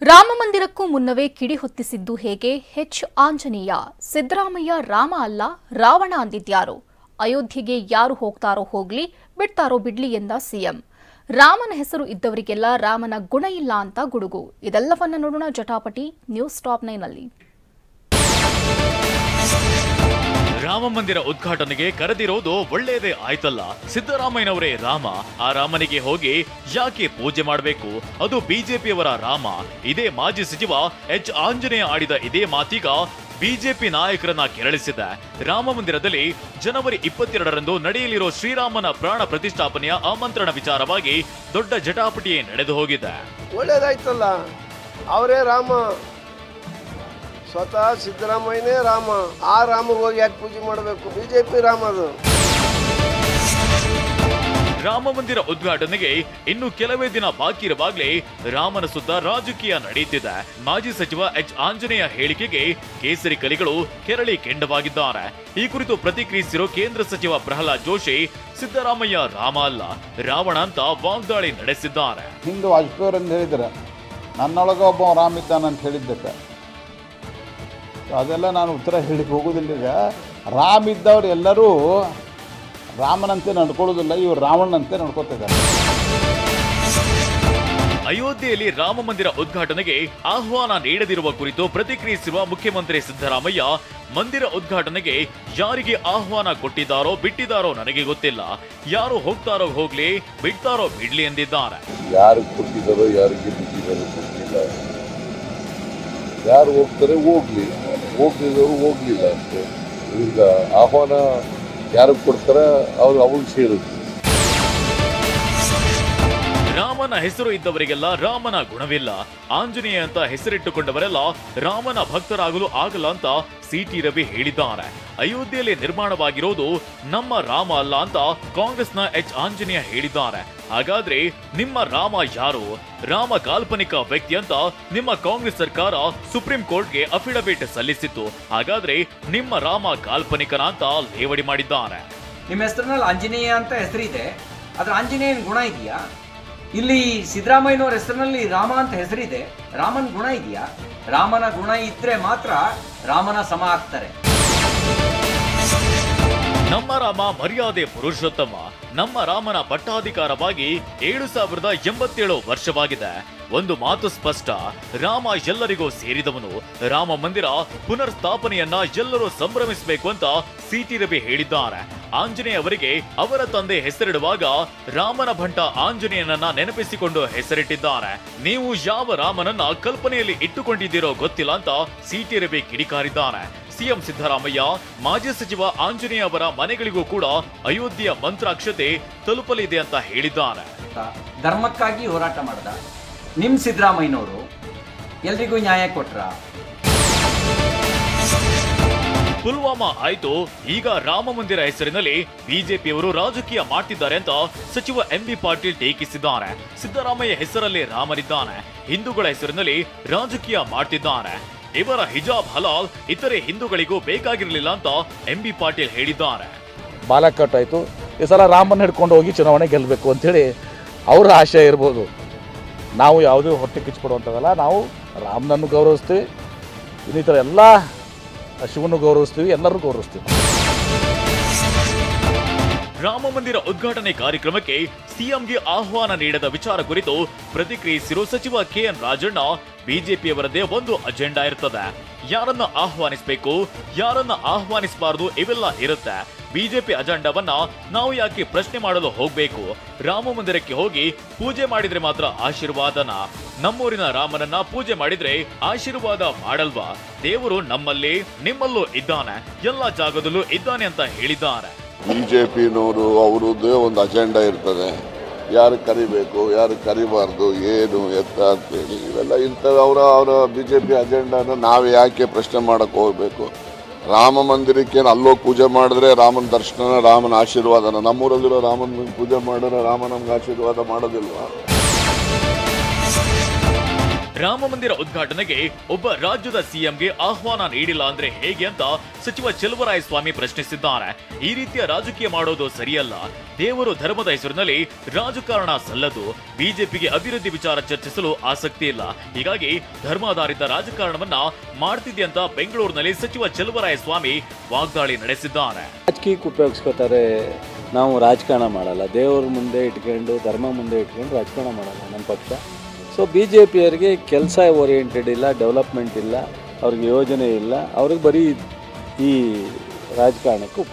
ರಾಮ ಮಂದಿರಕ್ಕೂ ಮುನ್ನವೇ ಕಿಡಿ ಹೊತ್ತಿಸಿದ್ದು ಹೇಗೆ? ಆಂಜನೇಯ ಸಿದ್ದರಾಮಯ್ಯ ರಾಮ ಅಲ್ಲ ರಾವಣ ಅಂದಿದ್ಯಾರು? ಅಯೋಧ್ಯೆಗೆ ಯಾರು ಹೋಗ್ತಾರೋ ಹೋಗ್ಲಿ, ಬಿಡ್ತಾರೋ ಬಿಡ್ಲಿ ಎಂದ ಸಿಎಂ. ರಾಮನ ಹೆಸರು ಇದ್ದವರಿಗೆಲ್ಲ ರಾಮನ ಗುಣ ಇಲ್ಲ ಅಂತ ಗುಡುಗು. ಇದೆಲ್ಲವನ್ನ ನೋಡೋಣ ಜಟಾಪಟಿ ನ್ಯೂಸ್ ಟಾಪ್ 9 ನಲ್ಲಿ. ರಾಮ ಮಂದಿರ ಉದ್ಘಾಟನೆಗೆ ಕರೆದಿರೋದು ಒಳ್ಳೆಯದೇ ಆಯ್ತಲ್ಲ. ಸಿದ್ದರಾಮಯ್ಯನವರೇ ರಾಮ, ಆ ರಾಮನಿಗೆ ಹೋಗಿ ಯಾಕೆ ಪೂಜೆ ಮಾಡಬೇಕು? ಅದು ಬಿಜೆಪಿಯವರ ರಾಮ. ಇದೇ ಮಾಜಿ ಸಚಿವ ಆಂಜನೇಯ ಆಡಿದ ಇದೇ ಮಾತೀಗ ಬಿಜೆಪಿ ನಾಯಕರನ್ನ ಕೆರಳಿಸಿದೆ. ರಾಮ ಮಂದಿರದಲ್ಲಿ ಜನವರಿ 22ರಂದು ನಡೆಯಲಿರೋ ಶ್ರೀರಾಮನ ಪ್ರಾಣ ಪ್ರತಿಷ್ಠಾಪನೆಯ ಆಮಂತ್ರಣ ವಿಚಾರವಾಗಿ ದೊಡ್ಡ ಜಟಾಪಟಿಯೇ ನಡೆದು ಹೋಗಿದೆ. ಒಳ್ಳೇದಾಯ್ತಲ್ಲ, ಅವರೇ ರಾಮ, ಸ್ವತಃ ಸಿದ್ದರಾಮಯ್ಯನೇ ರಾಮ. ಆ ರಾಮಗೆ ಹೋಗಿ ಯಾಕೆ ಪೂಜೆ ಮಾಡಬೇಕು? ಬಿಜೆಪಿ ರಾಮ ಅದು. ರಾಮ ಮಂದಿರ ಉದ್ಘಾಟನೆಗೆ ಇನ್ನು ಕೆಲವೇ ದಿನ ಬಾಕಿ ಇರುವಾಗಲೇ ರಾಮನ ಸುತ್ತ ರಾಜಕೀಯ ನಡೆಯುತ್ತಿದೆ. ಮಾಜಿ ಸಚಿವ ಆಂಜನೇಯ ಹೇಳಿಕೆಗೆ ಕೇಸರಿ ಕಲಿಗಳು ಕೆರಳಿ ಕೆಂಡವಾಗಿದ್ದಾರೆ. ಈ ಕುರಿತು ಪ್ರತಿಕ್ರಿಯಿಸಿರೋ ಕೇಂದ್ರ ಸಚಿವ ಪ್ರಹ್ಲಾದ್ ಜೋಶಿ, ಸಿದ್ದರಾಮಯ್ಯ ರಾಮ ಅಲ್ಲ ರಾವಣ ಅಂತ ವಾಗ್ದಾಳಿ ನಡೆಸಿದ್ದಾರೆ. ಹಿಂದೂ ವಾಜಪೇಯಿ ಹೇಳಿದ್ರೆ ನನ್ನೊಳಗ ಒಬ್ಬ ರಾಮ ಇದ್ದಾನಂತ ಹೇಳಿದ್ದಕ್ಕೆ ಅದೆಲ್ಲ ನಾನು ಉತ್ತರ ಹೇಳಿಕ್ಕೆ ಹೋಗೋದಿಲ್ಲ. ಈಗ ರಾಮ ಇದ್ದವ್ರು ಎಲ್ಲರೂ ರಾಮನಂತೆ ನಡ್ಕೊಳ್ಳೋದಿಲ್ಲ, ಇವರು ರಾವಣನಂತೆ ನಡ್ಕೋತಿದ್ದಾರೆ. ಅಯೋಧ್ಯೆಯಲ್ಲಿ ರಾಮ ಮಂದಿರ ಉದ್ಘಾಟನೆಗೆ ಆಹ್ವಾನ ನೀಡದಿರುವ ಕುರಿತು ಪ್ರತಿಕ್ರಿಯಿಸಿರುವ ಮುಖ್ಯಮಂತ್ರಿ ಸಿದ್ದರಾಮಯ್ಯ, ಮಂದಿರ ಉದ್ಘಾಟನೆಗೆ ಯಾರಿಗೆ ಆಹ್ವಾನ ಕೊಟ್ಟಿದ್ದಾರೋ ಬಿಟ್ಟಿದ್ದಾರೋ ನನಗೆ ಗೊತ್ತಿಲ್ಲ. ಯಾರು ಹೋಗ್ತಾರೋ ಹೋಗ್ಲಿ, ಬಿಡ್ತಾರೋ ಬಿಡ್ಲಿ ಎಂದಿದ್ದಾರೆ. ಯಾರು ಕೊಟ್ಟಿದ್ದಾರೋ ಯಾರಿಗೆ ಬಿಟ್ಟಿದ್ದಾರೋ ಗೊತ್ತಿಲ್ಲ. ಯಾರು ಹೋಗ್ತಾರೆ ಹೋಗ್ಲಿ, ಹೋಗ್ಲಿದ್ದವರು ಹೋಗ್ಲಿಲ್ಲ ಅಷ್ಟೇ. ಈಗ ಆಹ್ವಾನ ಯಾರು ಕೊಡ್ತಾರ ಅವ್ರಿಗೆ ಸೇರುತ್ತೆ. ರಾಮನ ಹೆಸರು ಇದ್ದವರಿಗೆಲ್ಲ ರಾಮನ ಗುಣವಿಲ್ಲ, ಆಂಜನೇಯ ಅಂತ ಹೆಸರಿಟ್ಟುಕೊಂಡವರೆಲ್ಲ ರಾಮನ ಭಕ್ತರಾಗಲು ಆಗಲ್ಲ ಅಂತ ಸಿಟಿ ರವಿ ಹೇಳಿದ್ದಾರೆ. ಅಯೋಧ್ಯೆಯಲ್ಲಿ ನಿರ್ಮಾಣವಾಗಿರೋದು ನಮ್ಮ ರಾಮ ಅಲ್ಲ ಅಂತ ಕಾಂಗ್ರೆಸ್ನ ಆಂಜನೇಯ ಹೇಳಿದ್ದಾರೆ. ಹಾಗಾದ್ರೆ ನಿಮ್ಮ ರಾಮ ಯಾರು? ರಾಮ ಕಾಲ್ಪನಿಕ ವ್ಯಕ್ತಿ ಅಂತ ನಿಮ್ಮ ಕಾಂಗ್ರೆಸ್ ಸರ್ಕಾರ ಸುಪ್ರೀಂ ಕೋರ್ಟ್ಗೆ ಅಫಿಡವಿಟ್ ಸಲ್ಲಿಸಿತ್ತು. ಹಾಗಾದ್ರೆ ನಿಮ್ಮ ರಾಮ ಕಾಲ್ಪನಿಕನ ಅಂತ ಲೇವಡಿ ಮಾಡಿದ್ದಾರೆ. ನಿಮ್ಮ ಹೆಸರಿನಲ್ಲಿ ಆಂಜನೇಯ ಅಂತ ಹೆಸರಿದೆ, ಅದ್ರ ಆಂಜನೇಯನ ಗುಣ ಇದೆಯಾ? ಇಲ್ಲಿ ಸಿದ್ದರಾಮಯ್ಯನವ್ರ ಹೆಸರಿನಲ್ಲಿ ರಾಮ ಅಂತ ಹೆಸರಿದೆ, ರಾಮನ ಗುಣ ಇದೆಯಾ? ರಾಮನ ಗುಣ ಇದ್ರೆ ಮಾತ್ರ ರಾಮನ ಸಮ ಆಗ್ತಾರೆ. ನಮ್ಮ ರಾಮ ಮರ್ಯಾದೆ ಪುರುಷೋತ್ತಮ. ನಮ್ಮ ರಾಮನ ಪಟ್ಟಾಧಿಕಾರವಾಗಿ 7087 ವರ್ಷವಾಗಿದೆ. ಒಂದು ಮಾತು ಸ್ಪಷ್ಟ, ರಾಮ ಎಲ್ಲರಿಗೂ ಸೇರಿದವನು. ರಾಮ ಮಂದಿರ ಪುನರ್ ಸ್ಥಾಪನೆಯನ್ನ ಎಲ್ಲರೂ ಸಂಭ್ರಮಿಸಬೇಕು ಅಂತ ಸಿಟಿ ರವಿ ಹೇಳಿದ್ದಾರೆ. ಆಂಜನೇಯ ಅವರಿಗೆ ಅವರ ತಂದೆ ಹೆಸರಿಡುವಾಗ ರಾಮನ ಭಂಟ ಆಂಜನೇಯನನ್ನ ನೆನಪಿಸಿಕೊಂಡು ಹೆಸರಿಟ್ಟಿದ್ದಾರೆ. ನೀವು ಯಾವ ರಾಮನನ್ನ ಕಲ್ಪನೆಯಲ್ಲಿ ಇಟ್ಟುಕೊಂಡಿದ್ದೀರೋ ಗೊತ್ತಿಲ್ಲ ಅಂತ ಸಿಟಿ ರವಿ ಕಿಡಿಕಾರಿದ್ದಾರೆ. ಸಿಎಂ ಸಿದ್ದರಾಮಯ್ಯ, ಮಾಜಿ ಸಚಿವ ಆಂಜನೇಯ ಅವರ ಮನೆಗಳಿಗೂ ಕೂಡ ಅಯೋಧ್ಯೆಯ ಮಂತ್ರಾಕ್ಷತೆ ತಲುಪಲಿದೆ ಅಂತ ಹೇಳಿದ್ದಾರೆ. ಧರ್ಮಕ್ಕಾಗಿ ಹೋರಾಟ ಮಾಡಿದ ನಿಮ್ ಸಿದ್ದರಾಮಯ್ಯನವರು ಎಲ್ರಿಗೂ ನ್ಯಾಯ ಕೊಟ್ರ? ಪುಲ್ವಾಮಾ ಆಯ್ತು, ಈಗ ರಾಮ ಮಂದಿರ ಹೆಸರಿನಲ್ಲಿ ಬಿಜೆಪಿಯವರು ರಾಜಕೀಯ ಮಾಡ್ತಿದ್ದಾರೆ ಅಂತ ಸಚಿವ ಎಂಬಿ ಪಾಟೀಲ್ ಟೀಕಿಸಿದ್ದಾರೆ. ಸಿದ್ದರಾಮಯ್ಯ ಹೆಸರಲ್ಲಿ ರಾಮನಿದ್ದಾನೆ, ಹಿಂದೂಗಳ ಹೆಸರಿನಲ್ಲಿ ರಾಜಕೀಯ ಮಾಡ್ತಿದ್ದಾರೆ. ಇವರ ಹಿಜಾಬ್ ಹಲಾಲ್ ಇತರೆ ಹಿಂದೂಗಳಿಗೂ ಬೇಕಾಗಿರಲಿಲ್ಲ ಅಂತ ಎಂಬಿ ಪಾಟೀಲ್ ಹೇಳಿದ್ದಾರೆ. ಬಾಲಕಟ್ ಆಯಿತು, ಈ ಸಲ ರಾಮನ ಹಿಡ್ಕೊಂಡು ಹೋಗಿ ಚುನಾವಣೆ ಗೆಲ್ಲಬೇಕು ಅಂಥೇಳಿ ಅವರ ಆಶಯ ಇರ್ಬೋದು. ನಾವು ಯಾವುದೇ ಹೊಟ್ಟೆ ಕಿಚ್ಚಿಕೊಡುವಂಥದ್ದಲ್ಲ. ನಾವು ರಾಮನನ್ನು ಗೌರವಿಸ್ತೀವಿ, ಇನ್ನಿತರ ಎಲ್ಲ ಶಿವನು ಗೌರವಿಸ್ತೀವಿ, ಎಲ್ಲರೂ ಗೌರವಿಸ್ತೀವಿ. ರಾಮ ಮಂದಿರ ಉದ್ಘಾಟನೆ ಕಾರ್ಯಕ್ರಮಕ್ಕೆ ಸಿಎಂಗೆ ಆಹ್ವಾನ ನೀಡದ ವಿಚಾರ ಕುರಿತು ಪ್ರತಿಕ್ರಿಯಿಸಿರುವ ಸಚಿವ ಕೆಎನ್ ರಾಜಣ್ಣ, ಬಿಜೆಪಿಯವರದೇ ಒಂದು ಅಜೆಂಡಾ ಇರ್ತದೆ. ಯಾರನ್ನ ಆಹ್ವಾನಿಸಬೇಕು, ಯಾರನ್ನ ಆಹ್ವಾನಿಸಬಾರದು ಇವೆಲ್ಲ ಇರುತ್ತೆ. ಬಿಜೆಪಿ ಅಜೆಂಡಾವನ್ನ ನಾವು ಯಾಕೆ ಪ್ರಶ್ನೆ ಮಾಡಲು ಹೋಗ್ಬೇಕು? ರಾಮ ಮಂದಿರಕ್ಕೆ ಹೋಗಿ ಪೂಜೆ ಮಾಡಿದ್ರೆ ಮಾತ್ರ ಆಶೀರ್ವಾದನ? ನಮ್ಮೂರಿನ ರಾಮನನ್ನ ಪೂಜೆ ಮಾಡಿದ್ರೆ ಆಶೀರ್ವಾದ ಮಾಡಲ್ವಾ? ದೇವರು ನಮ್ಮಲ್ಲಿ ನಿಮ್ಮಲ್ಲೂ ಇದ್ದಾನೆ, ಎಲ್ಲ ಜಾಗದಲ್ಲೂ ಇದ್ದಾನೆ ಅಂತ ಹೇಳಿದ್ದಾರೆ. ಬಿಜೆಪಿನವರು ಅವರದ್ದೇ ಒಂದು ಅಜೆಂಡಾ ಇರ್ತದೆ. ಯಾರು ಕರಿಬೇಕು, ಯಾರು ಕರಿಬಾರ್ದು, ಏನು ಎತ್ತ ಅಂತೇಳಿ ಇವೆಲ್ಲ ಇರ್ತವೆ. ಅವರ ಬಿಜೆಪಿ ಅಜೆಂಡಾನ ನಾವು ಯಾಕೆ ಪ್ರಶ್ನೆ ಮಾಡಕ್ಕೆ ಹೋಗ್ಬೇಕು? ರಾಮ ಮಂದಿರಕ್ಕೆ ಅಲ್ಲೋಗಿ ಪೂಜೆ ಮಾಡಿದ್ರೆ ರಾಮನ ದರ್ಶನ, ರಾಮನ ಆಶೀರ್ವಾದನ. ನಮ್ಮೂರಲ್ಲಿರೋ ರಾಮನ ಪೂಜೆ ಮಾಡಿದ್ರೆ ರಾಮ ನಮ್ಗೆ ಆಶೀರ್ವಾದ ಮಾಡೋದಿಲ್ವಾ? ರಾಮ ಮಂದಿರ ಉದ್ಘಾಟನೆಗೆ ಒಬ್ಬ ರಾಜ್ಯದ ಸಿಎಂಗೆ ಆಹ್ವಾನ ನೀಡಿಲ್ಲ ಅಂದ್ರೆ ಹೇಗೆ ಅಂತ ಸಚಿವ ಚೆಲುವರಾಯಸ್ವಾಮಿ ಪ್ರಶ್ನಿಸಿದ್ದಾರೆ. ಈ ರೀತಿಯ ರಾಜಕೀಯ ಮಾಡೋದು ಸರಿಯಲ್ಲ. ದೇವರು ಧರ್ಮದ ಹೆಸರಿನಲ್ಲಿ ರಾಜಕಾರಣ ಸಲ್ಲದು. ಬಿಜೆಪಿಗೆ ಅಭಿವೃದ್ಧಿ ವಿಚಾರ ಚರ್ಚಿಸಲು ಆಸಕ್ತಿ ಇಲ್ಲ. ಹೀಗಾಗಿ ಧರ್ಮಾಧಾರಿತ ರಾಜಕಾರಣವನ್ನ ಮಾಡ್ತಿದೆ ಅಂತ ಬೆಂಗಳೂರಿನಲ್ಲಿ ಸಚಿವ ಚೆಲುವರಾಯಸ್ವಾಮಿ ವಾಗ್ದಾಳಿ ನಡೆಸಿದ್ದಾರೆ. ರಾಜಕೀಯಕ್ಕೆ ಉಪಯೋಗಿಸ್ಕೋತಾರೆ. ನಾವು ರಾಜಕಾರಣ ಮಾಡಲ್ಲ, ದೇವ್ರ ಮುಂದೆ ಇಟ್ಕೊಂಡು ಧರ್ಮ ಮುಂದೆ ಇಟ್ಕೊಂಡು ರಾಜಕಾರಣ ಮಾಡಲ್ಲ ನಮ್ಮ ಪಕ್ಷ. ಸೊ BJPಯವರಿಗೆ ಕೆಲಸ ಓರಿಯೆಂಟೆಡ್ ಇಲ್ಲ, ಡೆವಲಪ್ಮೆಂಟ್ ಇಲ್ಲ, ಅವ್ರಿಗೆ ಯೋಜನೆ ಇಲ್ಲ, ಅವ್ರಿಗೆ ಬರೀ ಈ ರಾಜಕಾರಣಕ್ಕೂ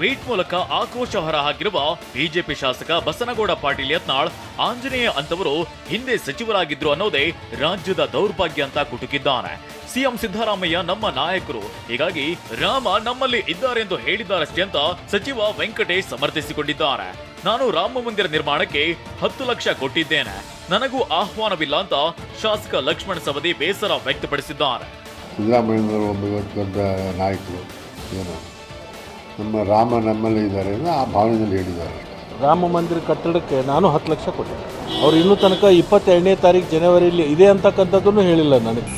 ಟ್ವೀಟ್ ಮೂಲಕ ಆಕ್ರೋಶ ಹೊರಹಾಕಿರುವ ಬಿಜೆಪಿ ಶಾಸಕ ಬಸನಗೌಡ ಪಾಟೀಲ್ ಯತ್ನಾಳ್, ಆಂಜನೇಯ ಅಂತವರು ಹಿಂದೆ ಸಚಿವರಾಗಿದ್ರು ಅನ್ನೋದೇ ರಾಜ್ಯದ ದೌರ್ಭಾಗ್ಯ ಅಂತ ಕುಟುಕಿದ್ದಾರೆ. ಸಿಎಂ ಸಿದ್ದರಾಮಯ್ಯ ನಮ್ಮ ನಾಯಕರು, ಹೀಗಾಗಿ ರಾಮ ನಮ್ಮಲ್ಲಿ ಇದ್ದಾರೆ ಎಂದು ಹೇಳಿದ್ದಾರಷ್ಟೇ ಅಂತ ಸಚಿವ ವೆಂಕಟೇಶ್ ಸಮರ್ಥಿಸಿಕೊಂಡಿದ್ದಾರೆ. ನಾನು ರಾಮ ಮಂದಿರ ನಿರ್ಮಾಣಕ್ಕೆ 10 ಲಕ್ಷ ಕೊಟ್ಟಿದ್ದೇನೆ, ನನಗೂ ಆಹ್ವಾನವಿಲ್ಲ ಅಂತ ಶಾಸಕ ಲಕ್ಷ್ಮಣ ಸವದಿ ಬೇಸರ ವ್ಯಕ್ತಪಡಿಸಿದ್ದಾರೆ. ಸಿದ್ದರಾಮಯ್ಯ ಒಬ್ಬ ದೊಡ್ಡ ನಾಯಕರು, ಏನು ನಮ್ಮ ರಾಮ ನಮ್ಮಲ್ಲಿ ಇದ್ದಾರೆ ಆ ಭಾವನೆಯಲ್ಲಿ ಹೇಳಿದ್ದಾರೆ. ರಾಮ ಮಂದಿರ ಕಟ್ಟಡಕ್ಕೆ ನಾನು 10 ಲಕ್ಷ ಕೊಟ್ಟೆ. ಅವ್ರು ಇನ್ನೂ ತನಕ 22ನೇ ತಾರೀಕು ಜನವರಿಯಲ್ಲಿ ಇದೆ ಅಂತಕ್ಕಂಥದ್ದನ್ನು ಹೇಳಿಲ್ಲ ನನಗೆ.